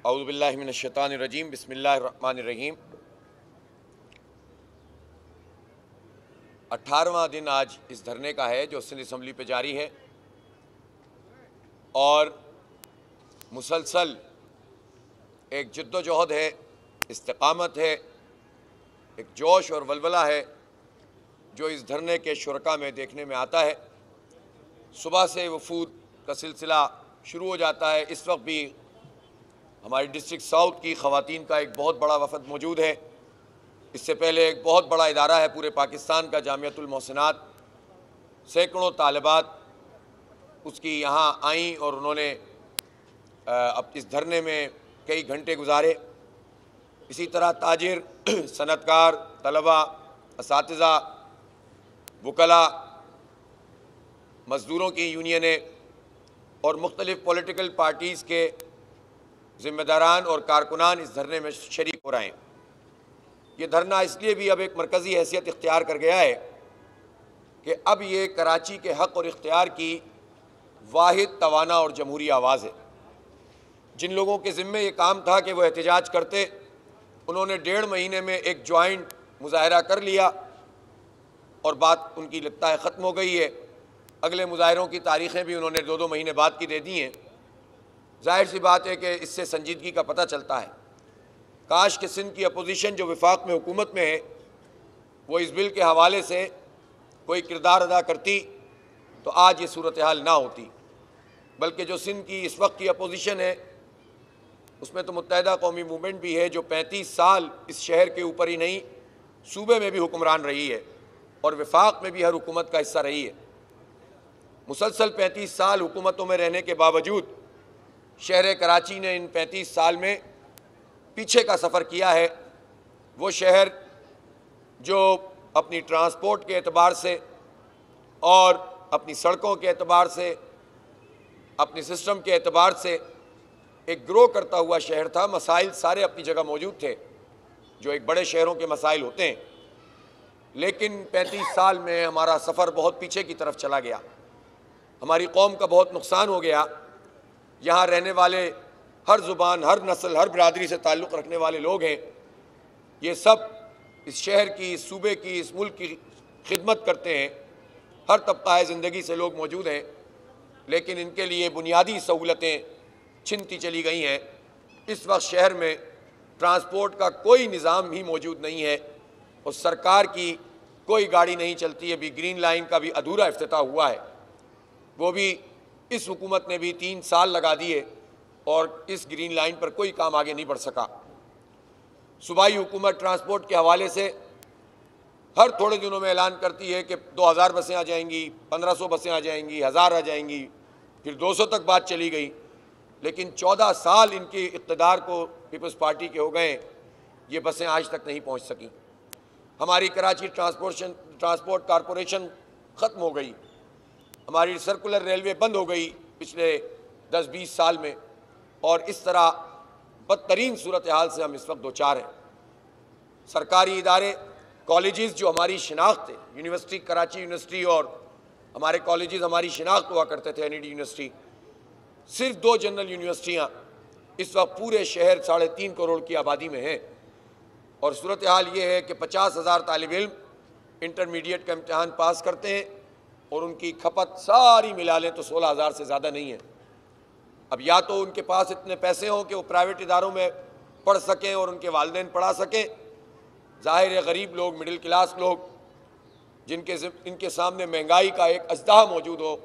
औज़ु बिल्लाहि मिनश शैतानिर रजीम बिस्मिल्लाहिर रहमानिर रहीम। 18वां दिन आज इस धरने का है जो सिंध असम्बली पे जारी है और मुसलसल एक जद्दोजहद है, इस्तिकामत है, एक जोश और वलवला है जो इस धरने के शुरका में देखने में आता है। सुबह से वफूद का सिलसिला शुरू हो जाता है। इस वक्त भी हमारी डिस्ट्रिक्ट साउथ की ख़वातीन का एक बहुत बड़ा वफ़द मौजूद है। इससे पहले एक बहुत बड़ा इदारा है पूरे पाकिस्तान का, जामियातुल मोहसिनात। सैकड़ों तालिबात उसकी यहाँ आईं और उन्होंने अब इस धरने में कई घंटे गुजारे। इसी तरह ताजिर, सनतकार, तलबा, असातिज़ा, वकला, मज़दूरों की यूनियनें और मुख्तलिफ़ पॉलिटिकल पार्टीज़ के ज़िम्मेदारान और कारकुनान इस धरने में शरीक हो रहे हैं। ये धरना इसलिए भी अब एक मरकज़ी हैसियत इख्तियार कर गया है कि अब ये कराची के हक़ और इख्तियार की वाहिद तवाना और जमहूरी आवाज़ है। जिन लोगों के ज़िम्मे ये काम था कि वह एहतजाज करते, उन्होंने 1.5 महीने में एक जॉइंट मुज़ाहरा कर लिया और बात उनकी लगता है ख़त्म हो गई है। अगले मुज़ाहरों की तारीख़ें भी उन्होंने 2-2 महीने बाद की दे दी हैं। ज़ाहिर सी बात है कि इससे संजीदगी का पता चलता है। काश कि सिंध की अपोजिशन जो वफाक में हुकूमत में है वो इस बिल के हवाले से कोई किरदार अदा करती तो आज ये सूरत हाल ना होती। बल्कि जो सिंध की इस वक्त की अपोजिशन है उसमें तो मुत्तहिदा कौमी मूवमेंट भी है जो 35 साल इस शहर के ऊपर ही नहीं सूबे में भी हुक्मरान रही है और वफाक में भी हर हुकूमत का हिस्सा रही है। मुसलसल 35 साल हुकूमतों में रहने के बावजूद शहर कराची ने इन 35 साल में पीछे का सफ़र किया है। वो शहर जो अपनी ट्रांसपोर्ट के एतबार से और अपनी सड़कों के एतबार से, अपने सिस्टम के एतबार से एक ग्रो करता हुआ शहर था। मसाइल सारे अपनी जगह मौजूद थे जो एक बड़े शहरों के मसाइल होते हैं, लेकिन 35 साल में हमारा सफ़र बहुत पीछे की तरफ चला गया। हमारी कौम का बहुत नुकसान हो गया। यहाँ रहने वाले हर ज़ुबान, हर नस्ल, हर बिरादरी से ताल्लुक़ रखने वाले लोग हैं। ये सब इस शहर की, इस सूबे की, इस मुल्क की खिदमत करते हैं। हर तबका ज़िंदगी से लोग मौजूद हैं, लेकिन इनके लिए बुनियादी सहूलतें छिनती चली गई हैं। इस वक्त शहर में ट्रांसपोर्ट का कोई निज़ाम ही मौजूद नहीं है और सरकार की कोई गाड़ी नहीं चलती है। अभी ग्रीन लाइन का भी अधूरा इफ्तिताह हुआ है, वो भी इस हुकूमत ने भी 3 साल लगा दिए और इस ग्रीन लाइन पर कोई काम आगे नहीं बढ़ सका। सूबाई हुकूमत ट्रांसपोर्ट के हवाले से हर थोड़े दिनों में ऐलान करती है कि 2000 बसें आ जाएंगी, 1500 बसें आ जाएंगी, 1000 आ जाएंगी, फिर 200 तक बात चली गई। लेकिन 14 साल इनके इक़्तिदार को पीपल्स पार्टी के हो गए, ये बसें आज तक नहीं पहुँच सकी। हमारी कराची ट्रांसपोर्ट कॉरपोरेशन ख़त्म हो गई। हमारी सर्कुलर रेलवे बंद हो गई पिछले 10-20 साल में और इस तरह बदतरीन सूरत हाल से हम इस वक्त दो चार हैं। सरकारी इदारे, कॉलेजेस जो हमारी शिनाख्त थे, यूनिवर्सिटी, कराची यूनिवर्सिटी और हमारे कॉलेजेस हमारी शिनाख्त हुआ करते थे, एनईडी यूनिवर्सिटी, सिर्फ 2 जनरल यूनिवर्सिटियाँ इस वक्त पूरे शहर 3.5 करोड़ की आबादी में हैं और सूरत हाल ये है कि 50,000 तालिब इल्म इंटरमीडिएट का इम्तहान पास करते हैं और उनकी खपत सारी मिला लें तो 16,000 से ज़्यादा नहीं है। अब या तो उनके पास इतने पैसे हों कि वो प्राइवेट इदारों में पढ़ सकें और उनके वालिदैन पढ़ा सकें। ज़ाहिर है गरीब लोग, मिडिल क्लास लोग इनके सामने महंगाई का एक अजदहा मौजूद हो,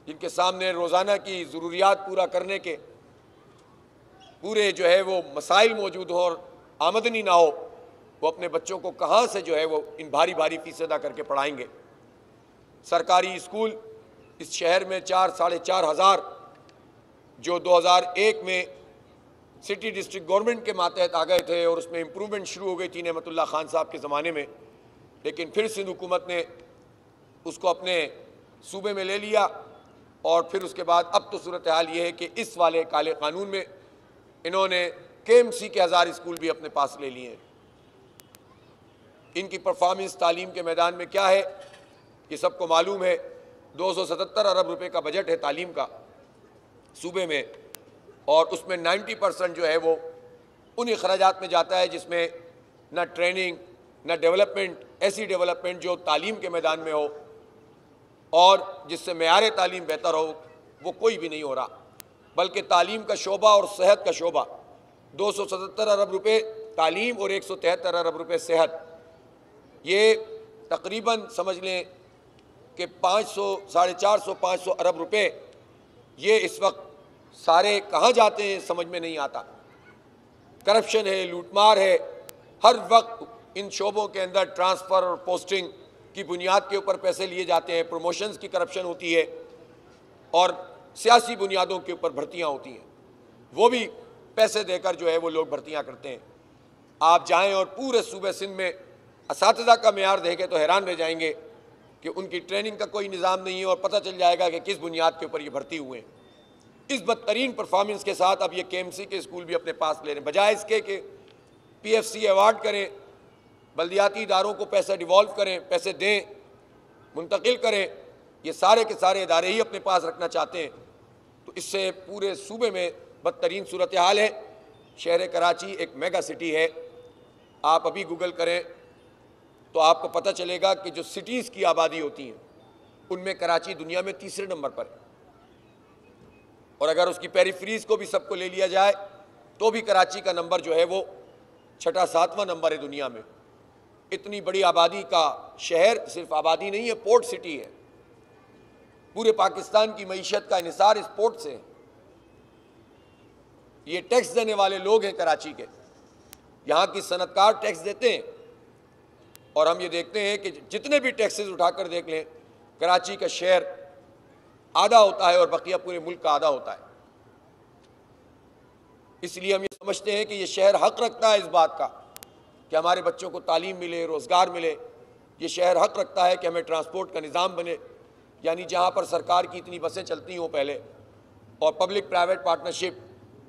जिनके सामने रोज़ाना की ज़रूरियात पूरा करने के पूरे जो है वो मसाइल मौजूद हो और आमदनी ना हो, वो अपने बच्चों को कहाँ से जो है वो इन भारी भारी फीस अदा करके पढ़ाएंगे। सरकारी स्कूल इस शहर में 4-4.5 हज़ार जो 2001 में सिटी डिस्ट्रिक्ट गवर्नमेंट के मातहत आ गए थे और उसमें इम्प्रूवमेंट शुरू हो गई थी नेमतुल्लाह खान साहब के ज़माने में, लेकिन फिर सिंध हुकूमत ने उसको अपने सूबे में ले लिया और फिर उसके बाद अब तो सूरत हाल ये है कि इस वाले काले कानून में इन्होंने KMC के 1000 स्कूल भी अपने पास ले लिए हैं। इनकी परफॉर्मेंस तालीम के मैदान में क्या है ये सबको मालूम है। 277 अरब रुपए का बजट है तालीम का सूबे में और उसमें 90% जो है वो उन अखराजात में जाता है जिसमें ना ट्रेनिंग, ना डेवलपमेंट, ऐसी डेवलपमेंट जो तालीम के मैदान में हो और जिससे मेयार तालीम बेहतर हो, वो कोई भी नहीं हो रहा। बल्कि तालीम का शोबा और सेहत का शोबा 277 अरब रुपए तालीम और 173 अरब रुपए सेहत, ये तकरीबन समझ लें कि 500, 450, 500 अरब रुपए ये इस वक्त सारे कहाँ जाते हैं समझ में नहीं आता। करप्शन है, लूटमार है, हर वक्त इन शोबों के अंदर ट्रांसफ़र और पोस्टिंग की बुनियाद के ऊपर पैसे लिए जाते हैं, प्रमोशंस की करप्शन होती है और सियासी बुनियादों के ऊपर भर्तियां होती हैं, वो भी पैसे देकर जो है वो लोग भर्तियां करते हैं। आप जाएं और पूरे सूबे सिंध में असातिज़ा का मेयार देखें तो हैरान रह जाएंगे कि उनकी ट्रेनिंग का कोई निज़ाम नहीं है और पता चल जाएगा कि किस बुनियाद के ऊपर ये भर्ती हुए हैं। इस बदतरीन परफॉर्मेंस के साथ अब ये KMC के स्कूल भी अपने पास ले रहे हैं, बजाय इसके कि PFC अवार्ड करें, बल्दियाती इदारों को पैसा डिवॉल्व करें, पैसे दें, मुंतकिल करें, ये सारे के सारे इदारे ही अपने पास रखना चाहते हैं। तो इससे पूरे सूबे में बदतरीन सूरत हाल है। शहर कराची एक मेगा सिटी है, आप अभी गूगल करें तो आपको पता चलेगा कि जो सिटीज़ की आबादी होती हैं उनमें कराची दुनिया में तीसरे नंबर पर है, और अगर उसकी पेरिफेरीज को भी सबको ले लिया जाए तो भी कराची का नंबर जो है वो 6वां 7वां नंबर है दुनिया में। इतनी बड़ी आबादी का शहर सिर्फ आबादी नहीं है, पोर्ट सिटी है। पूरे पाकिस्तान की मईशत का इन्हिसार इस पोर्ट से है। ये टैक्स देने वाले लोग हैं कराची के, यहाँ की सनतकार टैक्स देते हैं, और हम ये देखते हैं कि जितने भी टैक्सेस उठाकर देख लें, कराची का शेयर आधा होता है और बकिया पूरे मुल्क का आधा होता है। इसलिए हम ये समझते हैं कि ये शहर हक रखता है इस बात का कि हमारे बच्चों को तालीम मिले, रोज़गार मिले। ये शहर हक रखता है कि हमें ट्रांसपोर्ट का निज़ाम बने, यानी जहाँ पर सरकार की इतनी बसें चलती हों पहले, और पब्लिक प्राइवेट पार्टनरशिप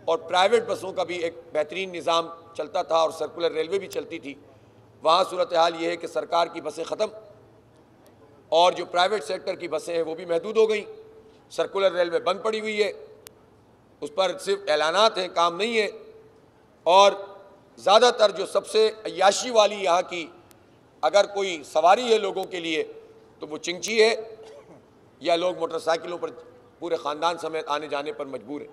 और प्राइवेट बसों का भी एक बेहतरीन निज़ाम चलता था और सर्कुलर रेलवे भी चलती थी, वहाँ सूरत हाल ये है कि सरकार की बसें ख़त्म और जो प्राइवेट सेक्टर की बसें हैं वो भी महदूद हो गई। सर्कुलर रेलवे बंद पड़ी हुई है, उस पर सिर्फ ऐलानात हैं, काम नहीं है। और ज़्यादातर जो सबसे अय्याशी वाली यहाँ की अगर कोई सवारी है लोगों के लिए तो वो चिंची है, या लोग मोटरसाइकिलों पर पूरे ख़ानदान समेत आने जाने पर मजबूर हैं।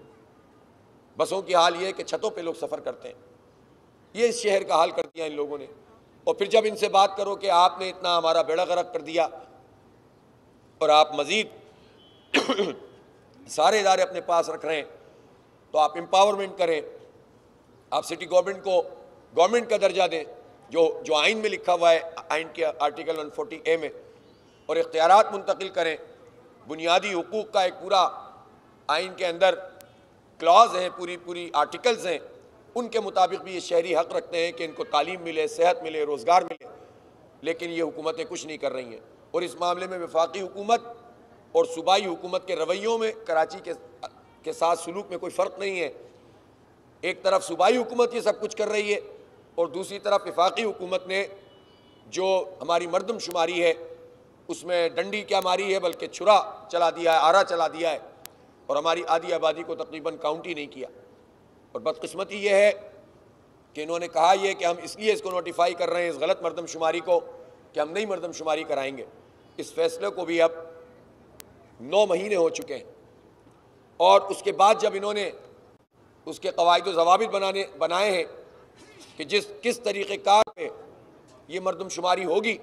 बसों की हाल ये है कि छतों पे लोग सफ़र करते हैं। ये इस शहर का हाल कर दिया इन लोगों ने। और फिर जब इनसे बात करो कि आपने इतना हमारा बेड़ा गर्क कर दिया और आप मज़ीद सारे इदारे अपने पास रख रहे हैं, तो आप एम्पावरमेंट करें, आप सिटी गवर्नमेंट को गवर्नमेंट का दर्जा दें जो आइन में लिखा हुआ है, आइन के आर्टिकल 140A में, और इख्तियारात मुंतकिल करें। बुनियादी हुकूक का एक पूरा आइन के अंदर क्लॉज हैं, पूरी आर्टिकल्स हैं, उनके मुताबिक भी ये शहरी हक़ रखते हैं कि इनको तालीम मिले, सेहत मिले, रोज़गार मिले। लेकिन ये हुकूमतें कुछ नहीं कर रही हैं, और इस मामले में वफाकी हुकूमत और सूबाई हुकूमत के रवैयों में कराची के साथ सलूक में कोई फ़र्क नहीं है। एक तरफ सूबाई हुकूमत ये सब कुछ कर रही है और दूसरी तरफ वफाकी हुकूमत ने जो हमारी मरदमशुमारी है उसमें डंडी क्या मारी है, बल्कि छुरा चला दिया है, आरा चला दिया है, और हमारी आधी आबादी को तकरीबन काउंट ही नहीं किया। और बदकिस्मती ये है कि इन्होंने कहा यह कि हम इसलिए इसको नोटिफाई कर रहे हैं, इस गलत मरदमशुमारी को, कि हम नई मरदमशुमारी कराएंगे। इस फैसले को भी अब 9 महीने हो चुके हैं, और उसके बाद जब इन्होंने उसके कवायद व ज़वाबित बनाए हैं कि किस तरीक़ेकार पे ये मरदमशुमारी होगी,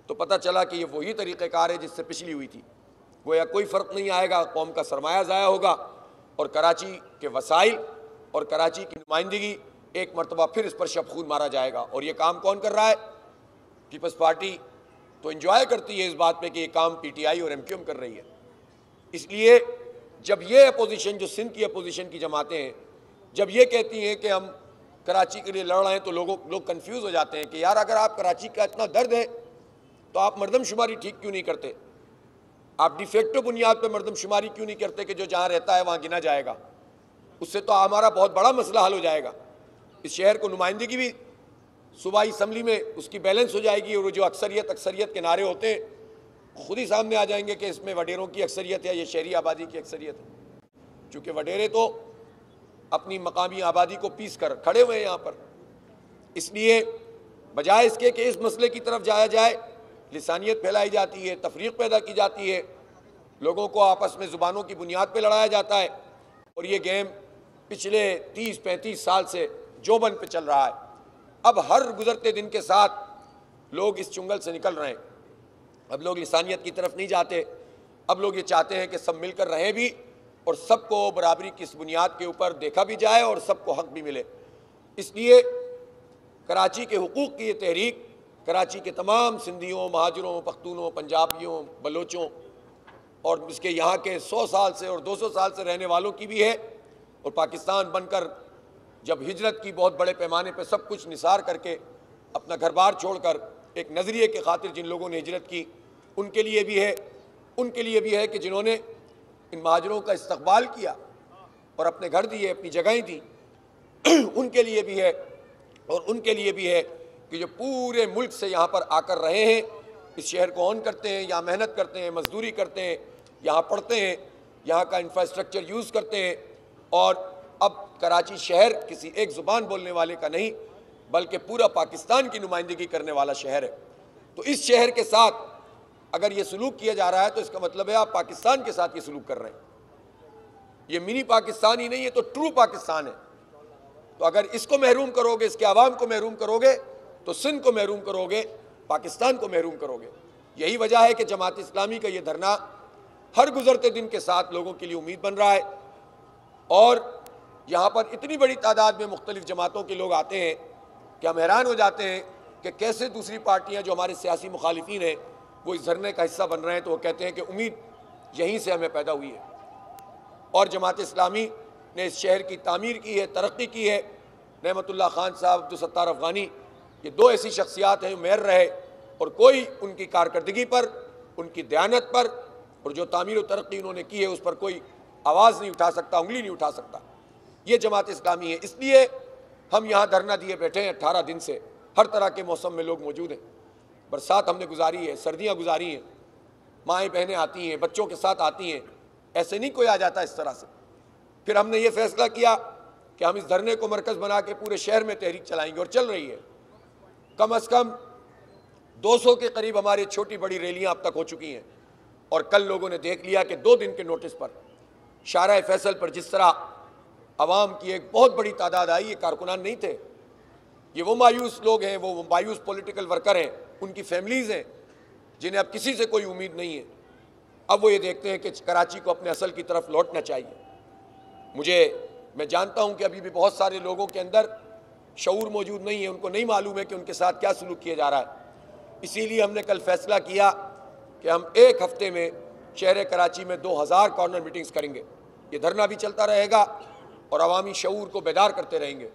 तो पता चला कि ये वही तरीक़ेकार है जिससे पिछली हुई थी। गोया कोई फ़र्क नहीं आएगा, कौम का सरमाया ज़ाया होगा और कराची के वसाइल और कराची की नुमाइंदगी एक मरतबा फिर इस पर शबखून मारा जाएगा। और ये काम कौन कर रहा है? पीपल्स पार्टी तो इंजॉय करती है इस बात पे कि ये काम PTI और MQM कर रही है। इसलिए जब ये अपोजिशन, जो सिंध की अपोजिशन की जमातें हैं, जब ये कहती हैं कि हम कराची के लिए लड़ रहे हैं, तो लोग कंफ्यूज हो जाते हैं कि यार अगर आप कराची का इतना दर्द है तो आप मरदमशुमारी ठीक क्यों नहीं करते? आप डिफेक्टो बुनियाद पर मरदमशुमारी क्यों नहीं करते कि जो जहाँ रहता है वहाँ गिना जाएगा? उससे तो हमारा बहुत बड़ा मसला हल हो जाएगा। इस शहर को नुमाइंदगी भी सूबाई असम्बली में उसकी बैलेंस हो जाएगी, और जो अक्सरियत के नारे होते हैं खुद ही सामने आ जाएंगे कि इसमें वडेरों की अक्सरियत है, ये शहरी आबादी की अक्सरियत है। चूँकि वडेरे तो अपनी मकामी आबादी को पीस कर खड़े हुए हैं यहाँ पर। इसलिए बजाय इसके कि इस मसले की तरफ जाया जाए, लिसानियत फैलाई जाती है, तफरीक पैदा की जाती है, लोगों को आपस में ज़ुबानों की बुनियाद पर लड़ाया जाता है, और ये गेम पिछले 30-35 साल से जोबन पे चल रहा है। अब हर गुजरते दिन के साथ लोग इस चुंगल से निकल रहे हैं। अब लोग लिसानियत की तरफ नहीं जाते। अब लोग ये चाहते हैं कि सब मिलकर रहें भी, और सबको बराबरी की इस बुनियाद के ऊपर देखा भी जाए और सबको हक भी मिले। इसलिए कराची के हुकूक़ की ये तहरीक कराची के तमाम सिंधियों, महाजरों, पख्तूनों, पंजाबियों, बलोचों और इसके यहाँ के 100 साल से और 200 साल से रहने वालों की भी है। और पाकिस्तान बनकर जब हिजरत की बहुत बड़े पैमाने पर सब कुछ निसार करके अपना घर बार छोड़कर एक नज़रिए के खातिर जिन लोगों ने हिजरत की, उनके लिए भी है। उनके लिए भी है कि जिन्होंने इन महाजरों का इस्तकबाल किया और अपने घर दिए, अपनी जगहें दी, उनके लिए भी है। और उनके लिए भी है कि जो पूरे मुल्क से यहाँ पर आकर रहे हैं, इस शहर को ऑन करते हैं, यहाँ मेहनत करते हैं, मजदूरी करते हैं, यहाँ पढ़ते हैं, यहाँ का इंफ्रास्ट्रक्चर यूज़ करते हैं। और अब कराची शहर किसी एक ज़ुबान बोलने वाले का नहीं, बल्कि पूरा पाकिस्तान की नुमाइंदगी करने वाला शहर है। तो इस शहर के साथ अगर ये सलूक किया जा रहा है तो इसका मतलब है आप पाकिस्तान के साथ ये सलूक कर रहे हैं। ये मिनी पाकिस्तान ही नहीं है, तो ट्रू पाकिस्तान है। तो अगर इसको महरूम करोगे, इसके आवाम को महरूम करोगे, तो सिंध को महरूम करोगे, पाकिस्तान को महरूम करोगे। यही वजह है कि जमात इस्लामी का ये धरना हर गुजरते दिन के साथ लोगों के लिए उम्मीद बन रहा है। और यहाँ पर इतनी बड़ी तादाद में मुख्तलिफ जमातों के लोग आते हैं कि हम हैरान हो जाते हैं कि कैसे दूसरी पार्टियाँ जो हमारे सियासी मुखालिफिन हैं वो इस धरने का हिस्सा बन रहे हैं। तो वो कहते हैं कि उम्मीद यहीं से हमें पैदा हुई है। और जमात इस्लामी ने इस शहर की तामीर की है, तरक्की की है। नेमतुल्लाह खान साहब, अब्दुलसत्तार अफ़गानी, ये दो ऐसी शख्सियात हैं जो मेयर रहे, और कोई उनकी कारकर्दगी पर, उनकी दयानत पर और जो तामीर व तरक्की उन्होंने की है उस पर कोई आवाज़ नहीं उठा सकता, उंगली नहीं उठा सकता। ये जमात इस्लामी है। इसलिए हम यहाँ धरना दिए बैठे हैं 18 दिन से। हर तरह के मौसम में लोग मौजूद हैं। बरसात हमने गुजारी है, सर्दियाँ गुजारी हैं, माएँ बहनें आती हैं, बच्चों के साथ आती हैं। ऐसे नहीं कोई आ जाता इस तरह से। फिर हमने ये फैसला किया कि हम इस धरने को मरकज़ बना के पूरे शहर में तहरीक चलाएंगे, और चल रही है। कम अज़ कम 200 के करीब हमारी छोटी बड़ी रैलियाँ अब तक हो चुकी हैं। और कल लोगों ने देख लिया कि 2 दिन के नोटिस पर शाहराह फैसल पर जिस तरह आवाम की एक बहुत बड़ी तादाद आई, ये कारकुनान नहीं थे, ये वो मायूस लोग हैं, वो मायूस पॉलिटिकल वर्कर हैं, उनकी फैमिलीज़ हैं जिन्हें अब किसी से कोई उम्मीद नहीं है। अब वो ये देखते हैं कि कराची को अपने असल की तरफ लौटना चाहिए। मैं जानता हूँ कि अभी भी बहुत सारे लोगों के अंदर शऊर मौजूद नहीं है, उनको नहीं मालूम है कि उनके साथ क्या सलूक किया जा रहा है। इसीलिए हमने कल फैसला किया कि हम 1 हफ्ते में शहर कराची में 2000 कॉर्नर मीटिंग्स करेंगे। ये धरना भी चलता रहेगा और अवामी शऊर को बेदार करते रहेंगे।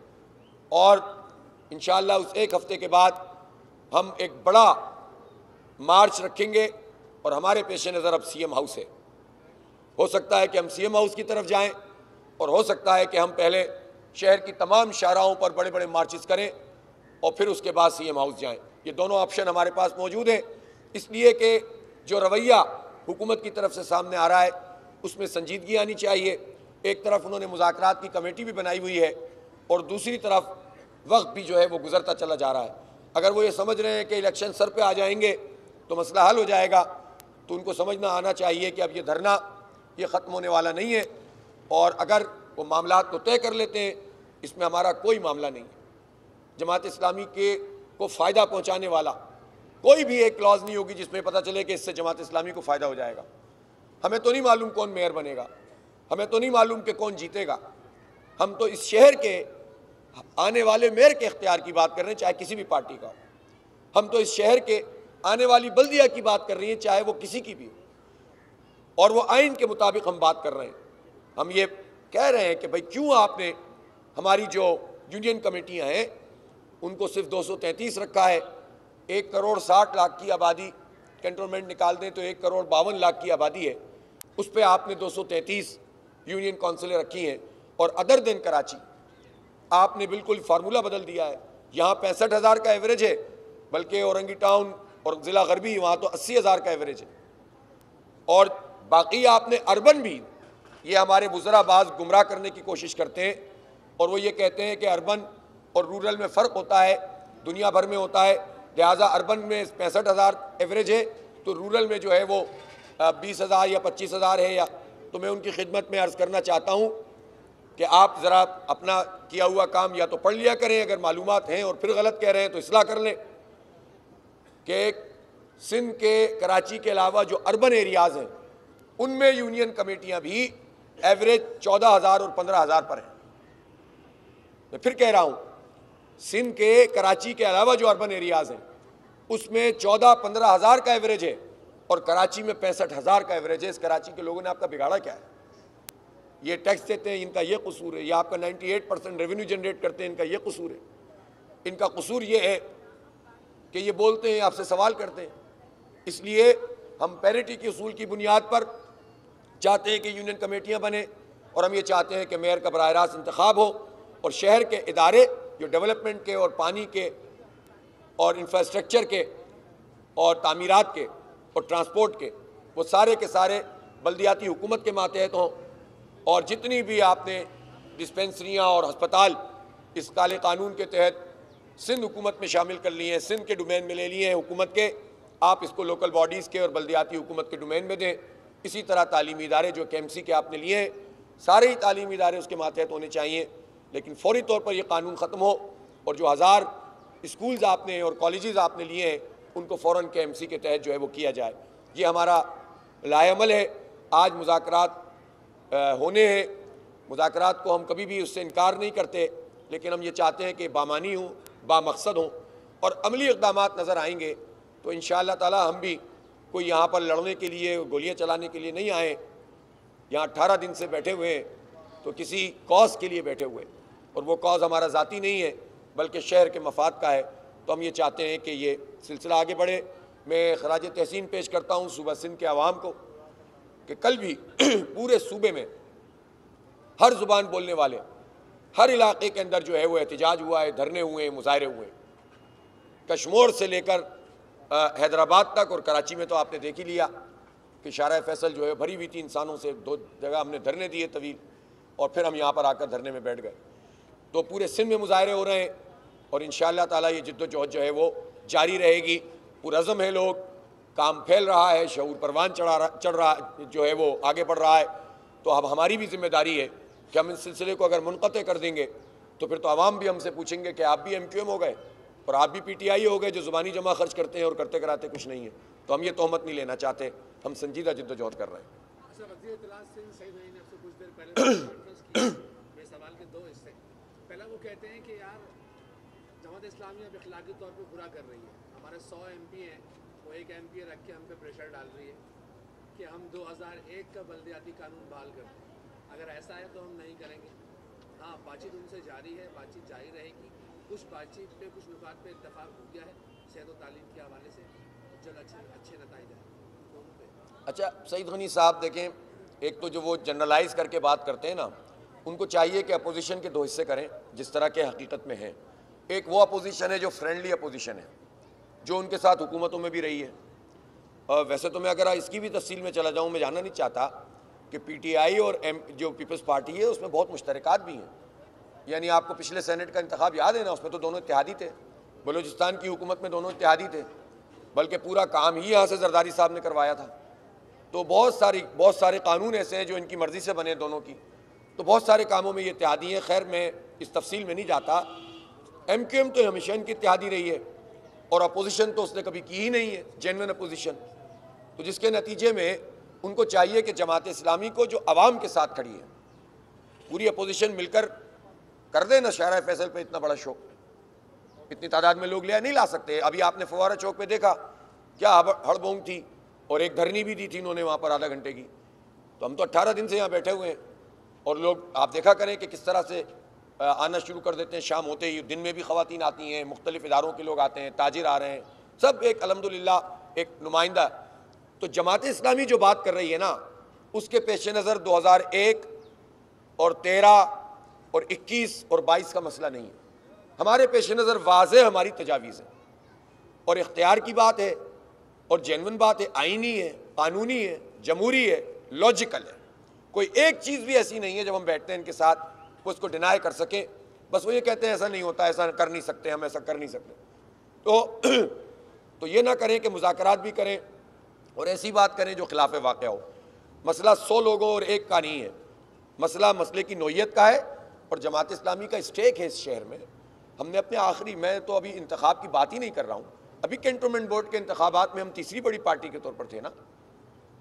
और इंशाअल्लाह उस 1 हफ्ते के बाद हम एक बड़ा मार्च रखेंगे, और हमारे पेश नज़र अब CM हाउस है। हो सकता है कि हम CM हाउस की तरफ जाएं, और हो सकता है कि हम पहले शहर की तमाम शाहराहों पर बड़े बड़े मार्चेस करें और फिर उसके बाद CM हाउस जाएं। ये दोनों ऑप्शन हमारे पास मौजूद हैं। इसलिए कि जो रवैया हुकूमत की तरफ से सामने आ रहा है उसमें संजीदगी आनी चाहिए। एक तरफ उन्होंने मुज़ाकरात की कमेटी भी बनाई हुई है, और दूसरी तरफ वक्त भी जो है वो गुजरता चला जा रहा है। अगर वो ये समझ रहे हैं कि इलेक्शन सर पे आ जाएंगे तो मसला हल हो जाएगा, तो उनको समझना आना चाहिए कि अब ये धरना ये ख़त्म होने वाला नहीं है। और अगर वो मामलात को तय कर लेते हैं, इसमें हमारा कोई मामला नहीं है। जमात इस्लामी को फ़ायदा पहुँचाने वाला कोई भी एक क्लॉज नहीं होगी जिसमें पता चले कि इससे जमात इस्लामी को फ़ायदा हो जाएगा। हमें तो नहीं मालूम कौन मेयर बनेगा, हमें तो नहीं मालूम कि कौन जीतेगा। हम तो इस शहर के आने वाले मेयर के इख्तियार की बात कर रहे हैं, चाहे किसी भी पार्टी का हो। हम तो इस शहर के आने वाली बल्दिया की बात कर रही हैं, चाहे वो किसी की भी हो। और वो आइन के मुताबिक हम बात कर रहे हैं। हम ये कह रहे हैं कि भाई क्यों आपने हमारी जो यूनियन कमेटियां हैं उनको सिर्फ 233 रखा है। 1 करोड़ 60 लाख की आबादी, कैंटोनमेंट निकाल दें तो 1 करोड़ 52 लाख की आबादी है, उस पर आपने 233 यूनियन काउंसिलें रखी हैं। और अदर देन कराची आपने बिल्कुल फार्मूला बदल दिया है। यहाँ 65,000 का एवरेज है, बल्कि औरंगी टाउन और ज़िला गरबी वहाँ तो 80,000 का एवरेज है। और बाकी आपने अर्बन भी, ये हमारे बुज़रा बाज़ गुमराह करने की कोशिश करते हैं और वो ये कहते हैं कि अर्बन और रूरल में फ़र्क होता है, दुनिया भर में होता है, लिहाजा अर्बन में 65,000 एवरेज है तो रूरल में जो है वो 20,000 या 25,000 है। या तो मैं उनकी खिदमत में अर्ज़ करना चाहता हूँ कि आप ज़रा अपना किया हुआ काम या तो पढ़ लिया करें, अगर मालूमात हैं और फिर गलत कह रहे हैं तो इसलाह कर लें कि सिंध के कराची के अलावा जो अर्बन एरियाज़ हैं उनमें यूनियन कमेटियाँ भी एवरेज 14,000 और 15,000 पर हैं। मैं फिर कह रहा हूँ, सिंध के कराची के अलावा जो अर्बन एरियाज़ हैं उसमें 14-15,000 का एवरेज है और कराची में 65,000 का एवरेज है। इस कराची के लोगों ने आपका बिगाड़ा क्या है? ये टैक्स देते हैं, इनका ये कसूर है, या आपका 98% रेवेन्यू जनरेट करते हैं, इनका ये कसूर है। इनका कसूर ये है कि ये बोलते हैं, आपसे सवाल करते हैं। इसलिए हम पैरिटी के उसूल की बुनियाद पर चाहते हैं कि यूनियन कमेटियाँ बने और हम ये चाहते हैं कि मेयर का बराह रास्त इंतखाब हो और शहर के इदारे जो डेवलपमेंट के और पानी के और इंफ्रास्ट्रक्चर के और तामीरात के और ट्रांसपोर्ट के, वो सारे के सारे बल्दियाती हुकूमत के मातहत हों। और जितनी भी आपने डिस्पेंसरियाँ और हस्पताल इस काले कानून के तहत सिंध हुकूमत में शामिल कर लिए हैं, सिंध के डोमेन में ले लिए हैं हुकूमत के, आप इसको लोकल बॉडीज़ के और बल्दियाती हुकूमत के डोमेन में दें। इसी तरह तालीमी इदारे जो KMC के आपने लिए हैं, सारे ही तालीमी इदारे उसके मातहत होने चाहिए, लेकिन फौरी तौर पर यह कानून ख़त्म हो और जो 1000 स्कूल्स आपने और कॉलेजेस आपने लिए हैं उनको फ़ौरन KMC के तहत जो है वो किया जाए। ये हमारा लाएअमल है। आज मुज़ाकरात होने हैं, मुज़ाकरात को हम कभी भी उससे इनकार नहीं करते, लेकिन हम ये चाहते हैं कि बामानी हों, बामकसद हों और अमली इक़दामात नज़र आएंगे तो इंशाअल्लाह ताला हम भी कोई यहाँ पर लड़ने के लिए, गोलियाँ चलाने के लिए नहीं आए। यहाँ 18 दिन से बैठे हुए हैं तो किसी कॉज के लिए बैठे हुए, और वो कॉज हमारा ज़ाती नहीं है बल्कि शहर के मफाद का है। तो हम ये चाहते हैं कि ये सिलसिला आगे बढ़े। मैं खराज तहसीन पेश करता हूँ सूबा सिंध के अवाम को कि कल भी पूरे सूबे में हर ज़ुबान बोलने वाले हर इलाके के अंदर जो है वो एहतजाज हुआ है, धरने हुए हैं, मुजाहरे हुए। कश्मीर से लेकर हैदराबाद तक और कराची में तो आपने देख ही लिया कि शारा फैसल जो है भरी हुई थी इंसानों से। 2 जगह हमने धरने दिए तवील और फिर हम यहाँ पर आकर धरने में बैठ गए। तो पूरे सिंध में मुजाहरे हो रहे हैं और इंशाअल्लाह ताला ये जिद्दोजहद जो है वो जारी रहेगी। पुरअज़्म है लोग, काम फैल रहा है, शऊर परवान चढ़ रहा जो है वो आगे बढ़ रहा है। तो अब हमारी भी जिम्मेदारी है कि हम इस सिलसिले को अगर मुनक़ते कर देंगे तो फिर तो आवाम भी हमसे पूछेंगे कि आप भी MQM हो गए और आप भी PTI हो गए जो ज़ुबानी जमा खर्च करते हैं और करते कराते कुछ नहीं है। तो हम ये तोहमत नहीं लेना चाहते, हम संजीदा जिद्दोजहद कर रहे हैं। सवाल के 2 हिस्से। पहला वो कहते हैं कि यार जमात इस्लामी अब इखलाकी तौर पर बुरा कर रही है, हमारे 100 MP हैं, वो एक MP रख के हम पे प्रेशर डाल रही है कि हम 2001 का बल्दियाती कानून बहाल कर दें। अगर ऐसा है तो हम नहीं करेंगे। हाँ, बातचीत उनसे जारी है, बातचीत जारी रहेगी। कुछ बातचीत पे, कुछ नुकात पे इत्तफाक हो गया है सेहत और तालीम के हवाले से, जल्द अच्छे नतीजे आए। अच्छा सईद गनी साहब देखें, एक तो जो वो जनरलाइज करके बात करते हैं ना, उनको चाहिए कि अपोजिशन के 2 हिस्से करें जिस तरह के हकीकत में हैं। एक वो अपोजिशन है जो फ्रेंडली अपोजिशन है, जो उनके साथ हुकूमतों में भी रही है। वैसे तो मैं अगर इसकी भी तफसील में चला जाऊँ, मैं जानना नहीं चाहता कि PTI और जो पीपल्स पार्टी है उसमें बहुत मुश्तरकात भी हैं। यानी आपको पिछले सेनेट का इंतखाब याद है ना, उसमें तो दोनों इत्तेहादी थे। बलूचिस्तान की हुकूमत में दोनों इत्तेहादी थे, बल्कि पूरा काम ही यहाँ से जरदारी साहब ने करवाया था। तो बहुत सारे कानून ऐसे हैं जो इनकी मर्ज़ी से बने दोनों की, तो बहुत सारे कामों में ये इत्तेहादी हैं। खैर मैं इस तफसील में नहीं जाता। MQM तो हमेशा इनकी इत्तेहादी रही है और अपोजिशन तो उसने कभी की ही नहीं है, जेन्युइन अपोजिशन। तो जिसके नतीजे में उनको चाहिए कि जमात इस्लामी को जो अवाम के साथ खड़ी है, पूरी अपोजिशन मिलकर कर दे ना शारा फैसल पे इतना बड़ा शो। इतनी तादाद में लोग नहीं ला सकते। अभी आपने फवारा चौक पे देखा क्या हड़बोंग थी और एक धरनी भी दी थी इन्होंने वहाँ पर आधा घंटे की। तो हम तो 18 दिन से यहाँ बैठे हुए हैं और लोग आप देखा करें कि किस तरह से आना शुरू कर देते हैं। शाम होते ही दिन में भी ख़वातीन आती हैं, मुख्तलिफ इदारों के लोग आते हैं, ताजिर आ रहे हैं, सब एक अल्हम्दुलिल्लाह एक नुमाइंदा। तो जमात इस्लामी जो बात कर रही है ना, उसके पेश नज़र 2001 और 13 और 21 और 22 का मसला नहीं है। हमारे पेश नज़र वाज़ेह हमारी तजावीज़ है और इख्तियार की बात है और जेन्युइन बात है, आईनी है, कानूनी है, जमहूरी है, लॉजिकल है। कोई एक चीज़ भी ऐसी नहीं है जब हम बैठते हैं इनके साथ वो इसको डिनाई कर सकें बस वो ये कहते हैं ऐसा नहीं होता, ऐसा कर नहीं सकते, हम ऐसा कर नहीं सकते। तो ये ना करें कि मुज़ाकरात भी करें और ऐसी बात करें जो खिलाफ वाक़या हो। मसला 100 लोगों और एक का नहीं है, मसला मसले की नौइयत का है और जमात इस्लामी का स्टेक है इस शहर में। हमने अपने आखिरी, मैं तो अभी इंतखाब की बात ही नहीं कर रहा हूँ, अभी कैंटोनमेंट बोर्ड के इंतखाबात में हम तीसरी बड़ी पार्टी के तौर पर थे ना।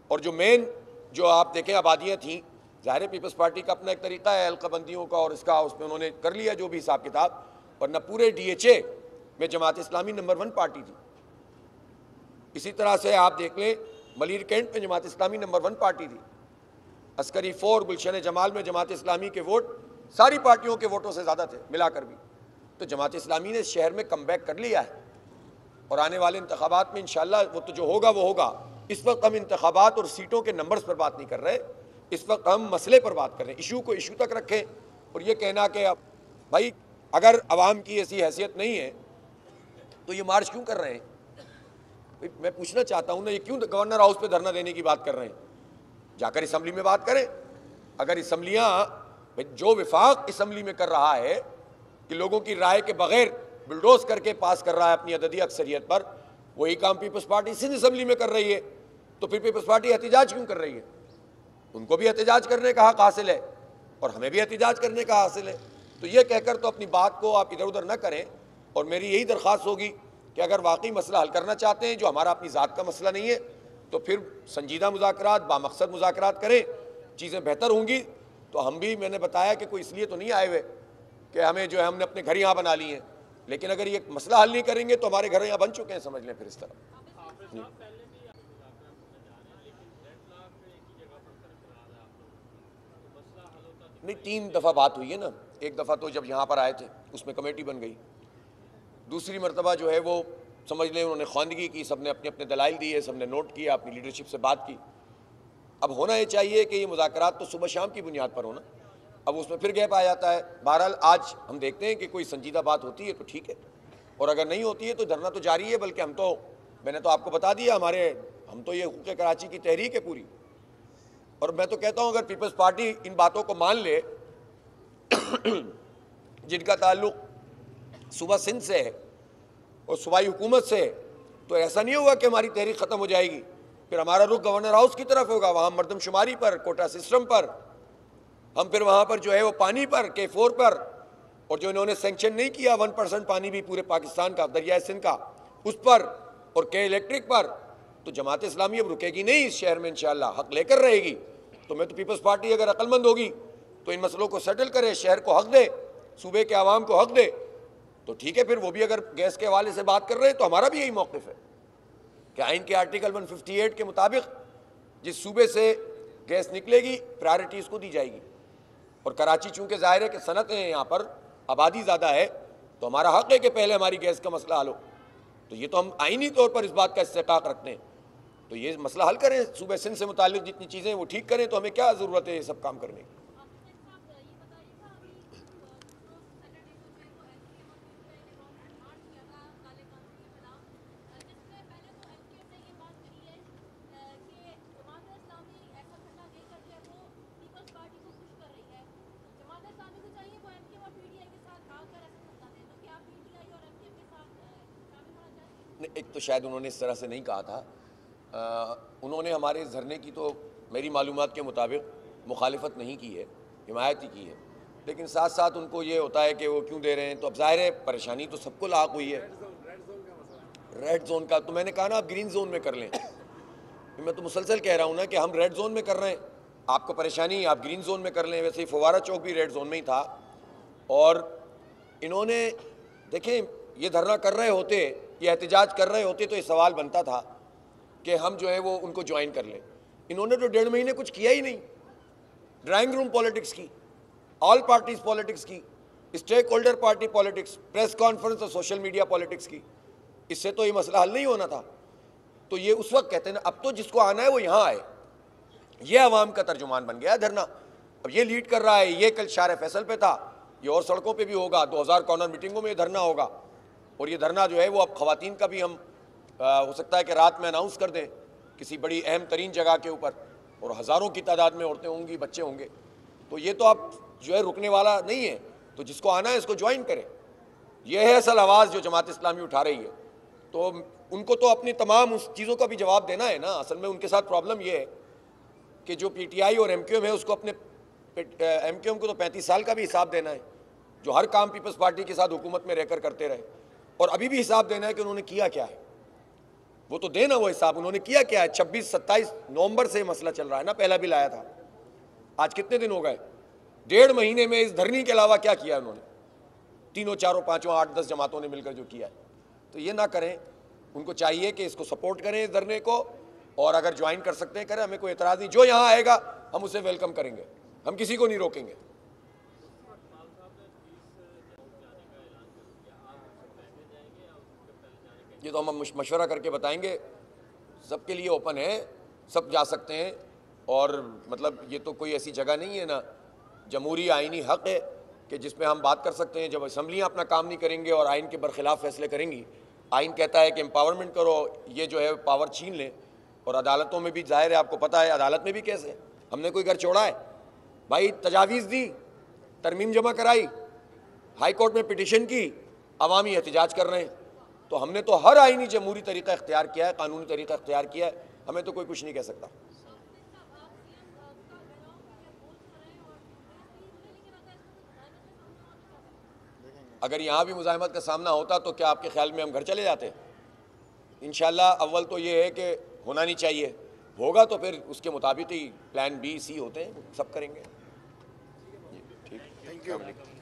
और जो मेन जो आप देखें आबादियाँ थीं, ज़ाहिर पीपल्स पार्टी का अपना एक तरीक़ा है हल्काबंदियों का और इसका, उसमें उन्होंने कर लिया जो भी हिसाब किताब, वरना पूरे DHA में जमात इस्लामी नंबर 1 पार्टी थी। इसी तरह से आप देख लें मलिर कैंट में जमात इस्लामी नंबर 1 पार्टी थी। अस्करी 4 गुलशन जमाल में जमात इस्लामी के वोट सारी पार्टियों के वोटों से ज़्यादा थे मिलाकर भी। तो जमात इस्लामी ने शहर में कमबैक कर लिया है और आने वाले इंतखाबात में इंशाअल्लाह वो तो जो होगा वो होगा। इस वक्त हम इंतखाबात और सीटों के नंबर्स पर बात नहीं कर रहे, इस वक्त हम मसले पर बात कर रहे हैं। इशू को इशू तक रखें और ये कहना कि अब भाई अगर अवाम की ऐसी हैसियत नहीं है तो ये मार्च क्यों कर रहे हैं? मैं पूछना चाहता हूँ ना, ये क्यों गवर्नर हाउस पे धरना देने की बात कर रहे हैं? जाकर असम्बली में बात करें। अगर असम्बलियाँ, जो विफाक असम्बली में कर रहा है कि लोगों की राय के बगैर बुलडोज करके पास कर रहा है अपनी अददी अक्सरियत पर, वही काम पीपल्स पार्टी सिंध असम्बली में कर रही है, तो फिर पीपल्स पार्टी एहतिजाज क्यों कर रही है? उनको भी एहतिजाज करने का हक हासिल है और हमें भी एहतिजाज करने का हासिल है। तो ये कहकर तो अपनी बात को आप इधर उधर न करें। और मेरी यही दरख्वास्त होगी कि अगर वाकई मसला हल करना चाहते हैं, जो हमारा अपनी ज़ात का मसला नहीं है, तो फिर संजीदा मुज़ाकरात, बामकसद मुज़ाकरात करें, चीज़ें बेहतर होंगी। तो हम भी, मैंने बताया कि कोई इसलिए तो नहीं आए हुए कि हमें जो है हमने अपने घर यहाँ बना लिए हैं, लेकिन अगर ये मसला हल नहीं करेंगे तो हमारे घर यहाँ बन चुके हैं, समझ लें फिर इस तरह। नहीं, 3 दफ़ा बात हुई है ना। एक दफ़ा तो जब यहाँ पर आए थे उसमें कमेटी बन गई, दूसरी मरतबा जो है वो समझ लें उन्होंने ख्वानदगी की, सबने अपने अपने दलाइल दिए, सबने नोट किया, अपनी लीडरशिप से बात की। अब होना ये चाहिए कि ये मुज़ाकरात तो सुबह शाम की बुनियाद पर होना, अब उसमें फिर गैप आ जाता है। बहरहाल आज हम देखते हैं कि कोई संजीदा बात होती है तो ठीक है, और अगर नहीं होती है तो धरना तो जारी है। बल्कि हम तो, मैंने तो आपको बता दिया, हम तो ये हुकूक़ कराची की तहरीक है पूरी। और मैं तो कहता हूँ अगर पीपल्स पार्टी इन बातों को मान ले जिनका ताल्लुक़ सूबा सिंध से है और सूबाई हुकूमत से है, तो ऐसा नहीं होगा कि हमारी तहरीक ख़त्म हो जाएगी। फिर हमारा रुख गवर्नर हाउस की तरफ होगा, वहाँ मरदमशुमारी पर, कोटा सिस्टम पर, हम फिर वहाँ पर जो है वो पानी पर, K4 पर, और जो इन्होंने सेंक्शन नहीं किया 1% पानी भी पूरे पाकिस्तान का, दरिया सिंध का, उस पर, और K इलेक्ट्रिक पर। तो जमात इस्लामी अब रुकेगी नहीं इस शहर में, इंशाअल्लाह हक लेकर रहेगी। तो मैं तो पीपल्स पार्टी अगर अक्लमंद होगी तो इन मसलों को सेटल करे, शहर को हक दे, सूबे के आवाम को हक दे, तो ठीक है। फिर वो भी अगर गैस के हवाले से बात कर रहे हैं तो हमारा भी यही मौक़िफ़ है कि आइन के आर्टिकल 158 के मुताबिक जिस सूबे से गैस निकलेगी प्रायोरिटी इसको दी जाएगी। और कराची चूँकि ज़ाहिर है कि सनतें हैं, यहाँ पर आबादी ज़्यादा है, तो हमारा हक़ है कि पहले हमारी गैस का मसला हल हो। तो ये तो हम आइनी तौर पर इस बात का इस्तेकाक रखते हैं, तो ये मसला हल करें, सूबे सिंध से मुताल्लिक़ जितनी चीज़ें वो ठीक करें, तो हमें क्या ज़रूरत है ये सब काम करने की। एक तो शायद उन्होंने इस तरह से नहीं कहा था, उन्होंने हमारे इस धरने की तो मेरी मालूमात के मुताबिक मुखालिफत नहीं की है, हिमायत ही की है। लेकिन साथ साथ उनको ये होता है कि वो क्यों दे रहे हैं, तो अब ज़ाहिर है परेशानी तो सबको लाक हुई है। रेड जोन का तो मैंने कहा ना, आप ग्रीन जोन में कर लें। मैं तो मुसलसल कह रहा हूँ ना कि हम रेड जोन में कर रहे हैं, आपको परेशानी, आप ग्रीन जोन में कर लें। वैसे ही फवारा चौक भी रेड जोन में ही था। और इन्होंने देखें, ये धरना कर रहे होते, ये एहतजाज कर रहे होते, तो ये सवाल बनता था कि हम जो है वो उनको ज्वाइन कर लें। इन्होंने तो 1.5 महीने कुछ किया ही नहीं। ड्राइंग रूम पॉलिटिक्स की, ऑल पार्टीज पॉलिटिक्स की, stakeholder party politics, press conference और सोशल मीडिया पॉलिटिक्स की। इससे तो ये मसला हल नहीं होना था। तो ये उस वक्त कहते हैं ना, अब तो जिसको आना है वो यहाँ आए। ये अवाम का तर्जुमान बन गया है धरना। अब ये लीड कर रहा है, ये कल शार फैसल पे था, ये और सड़कों पे भी होगा, 2000 कॉर्नर मीटिंगों में ये धरना होगा। और ये धरना जो है वो अब ख़वातीन का भी हम हो सकता है कि रात में अनाउंस कर दें किसी बड़ी अहम तरीन जगह के ऊपर, और हज़ारों की तादाद में औरतें होंगी, बच्चे होंगे। तो ये तो अब जो है रुकने वाला नहीं है। तो जिसको आना है इसको ज्वाइन करें। यह है असल आवाज़ जो जमात इस्लामी उठा रही है। तो उनको तो अपनी तमाम उस चीज़ों का भी जवाब देना है ना। असल में उनके साथ प्रॉब्लम यह है कि जो PTI और MQM है उसको अपने MQM को तो 35 साल का भी हिसाब देना है, जो हर काम पीपल्स पार्टी के साथ हुकूमत में रहकर करते रहे, और अभी भी हिसाब देना है कि उन्होंने किया क्या है। वो तो देना वो हिसाब, उन्होंने किया क्या है। 26-27 नवंबर से मसला चल रहा है ना, पहला भी लाया था। आज कितने दिन हो गए? 1.5 महीने में इस धरनी के अलावा क्या किया उन्होंने? तीनों चारों पांचों 8-10 जमातों ने मिलकर जो किया है। तो ये ना करें, उनको चाहिए कि इसको सपोर्ट करें इस धरने को, और अगर ज्वाइन कर सकते हैं करें, हमें कोई एतराज़ नहीं। जो यहाँ आएगा हम उसे वेलकम करेंगे, हम किसी को नहीं रोकेंगे। ये तो हम मशवरा करके बताएंगे। सबके लिए ओपन है, सब जा सकते हैं। और मतलब ये तो कोई ऐसी जगह नहीं है ना, जमहूरी आइनी हक़ है कि जिसमें हम बात कर सकते हैं। जब असम्बलियाँ अपना काम नहीं करेंगे और आइन के बरखिलाफ़ फैसले करेंगी, आइन कहता है कि एम्पावरमेंट करो, ये जो है पावर छीन लें। और अदालतों में भी जाहिर है, आपको पता है अदालत में भी कैसे, हमने कोई घर छोड़ा है भाई? तजावीज़ दी, तरमीम जमा कराई, हाई कोर्ट में पिटिशन की, अवामी एहतजाज कर रहे हैं। तो हमने तो हर आइनी जमहूरी तरीका इख्तियार किया है, कानूनी तरीका इख्तियार किया है, हमें तो कोई कुछ नहीं कह सकता। अगर यहाँ भी मुज़ाहमत का सामना होता तो क्या आपके ख्याल में हम घर चले जाते? इंशाअल्लाह अव्वल तो ये है कि होना नहीं चाहिए, होगा तो फिर उसके मुताबिक ही प्लान B, C होते हैं, सब करेंगे। ठीक, थैंक यू।